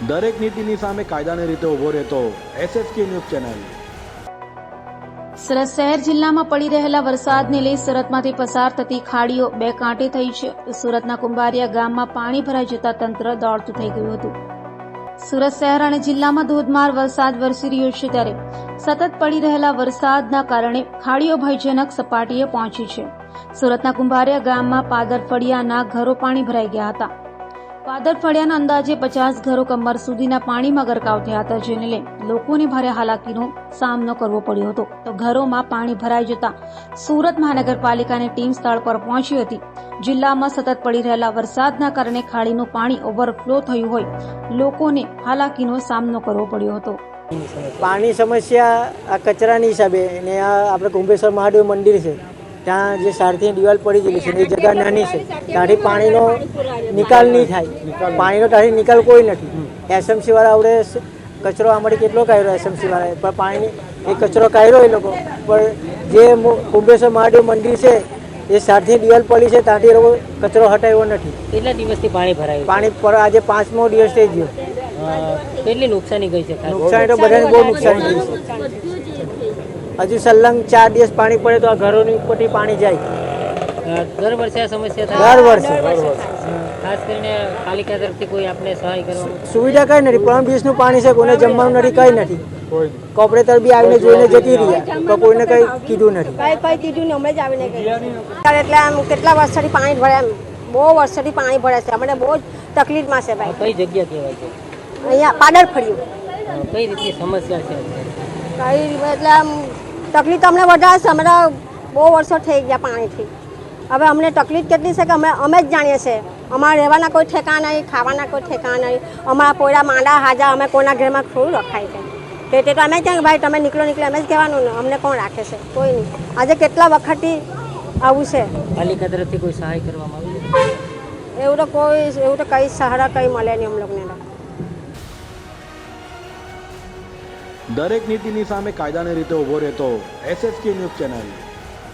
દરેક નીતિની સામે કાયદાની રીતે ઉભો રહેતો SSK ન્યૂઝ ચેનલ। સુરત શહેર જિલ્લામાં પડી રહેલા વરસાદને લઈ સુરતમાંથી પસાર થતી ખાડીઓ બે કાંઠે થઈ છે। સુરતના કુંભારિયા ગામમાં પાણી ભરાઈ જતા તંત્ર દોડતું થઈ ગયું હતું। સુરત શહેર અને જિલ્લામાં ધોધમાર વરસાદ વરસી રહ્યો છે, ત્યારે સતત પડી રહેલા વરસાદના કારણે ખાડીઓ ભયજનક સપાટીએ પહોંચી છે। સુરતના કુંભારિયા ગામમાં પાદરફળિયાના ઘરો પાણી ભરાઈ ગયા હતા। પાદરફળિયાના અંદાજે 50 ઘરો કમર સુધીના પાણીમાં ગરકાવ થયા હતા, જેને લઈ લોકોને ભારે હાલાકીનો સામનો કરવો પડ્યો હતો। તો ઘરોમાં પાણી ભરાઈ જતા સુરત મહાનગરપાલિકાની ટીમ સ્થળ પર પહોંચી હતી। જિલ્લામાં સતત પડી રહેલા વરસાદના કારણે ખાડીનું પાણી ઓવરફ્લો થયું હોય લોકોને હાલાકીનો સામનો કરવો પડ્યો હતો। પાણી સમસ્યા આ કચરાની હિસાબે ને આ આપણે કુંભેશ્વર મહાદેવ મંદિર છે ત્યાં જે સારથી દિવાલ પડી ગયેલી છે એ જગ્યા નાની છે, ત્યાંથી પાણીનો નિકાલ નહીં થાય, પાણીનો ત્યાંથી નિકાલ કોઈ નથી। SMC વાળા આવડે કચરો આમાંથી કેટલો કાઢ્યો SMC વાળાએ, પણ પાણી એ કચરો કાઢ્યો એ લોકો, પણ જે કુંભેશ્વર મહાદેવ મંદિર છે એ સારથી દિવાલ પડી છે ત્યાંથી એ લોકો કચરો હટાવ્યો નથી। કેટલા દિવસથી પાણી ભરાયું? પાણી પર આજે 5મો દિવસ થઈ ગયો। કેટલી નુકસાની ગઈ છે? નુકસાની તો બધાને બહુ નુકસાની ગઈ છે। હજુ સલંગ 4 દિવસ પાણી પડે તો આ ઘરોની ઉપરથી પાણી જાય। દર વર્ષે આ સમસ્યા થાય? દર વર્ષે ખાસ કરીને પાલિકા તરફથી કોઈ આપણે સહાય કરવામાં? સુવિધા કઈ નથી, 3 દિવસનું પાણી છે, કોઈને જમવાનું નથી, કઈ નથી। કોર્પોરેટર બી આવીને જોઈને જતી રહ્યા, પણ કોઈને કઈ કીધું નથી। કઈ કીધું ને હમણાં જ આવીને કહ્યું। એટલે આમ કેટલા વર્ષોથી પાણી ભરાય, બહુ વર્ષોથી પાણી ભરાય છે, અમને બહુ જ તકલીફમાં છે ભાઈ। કઈ જગ્યા કહેવાય છે? અહીંયા પાદરફળિયું। કઈ રીતની સમસ્યા છે? કઈ એટલે આમ તકલીફ તો અમને વધારે છે, અમે બહુ વર્ષો થઈ ગયા પાણીથી। હવે અમને તકલીફ કેટલી છે કે અમે જ જાણીએ છીએ। અમારા રહેવાના કોઈ ઠેકાણા નહીં, ખાવાના કોઈ ઠેકાણા નહીં, અમારા પોયરા માંડા હાજા અમે કોઈના ઘરમાં થોડું રખાય છે। તે તો અમે ક્યાં ભાઈ તમે નીકળો અમે જ કહેવાનું ને, અમને કોણ રાખે છે? કોઈ નહીં। આજે કેટલા વખતથી આવું છે। પાલિકા તરફથી કોઈ સહાય કરવામાં આવી? એવું તો કઈ સહારા કઈ મળે નહીં અમ લોકોને। દરેક નીતિની સામે કાયદાની રીતે ઉભો રહેતો SSK ન્યૂઝ ચેનલ।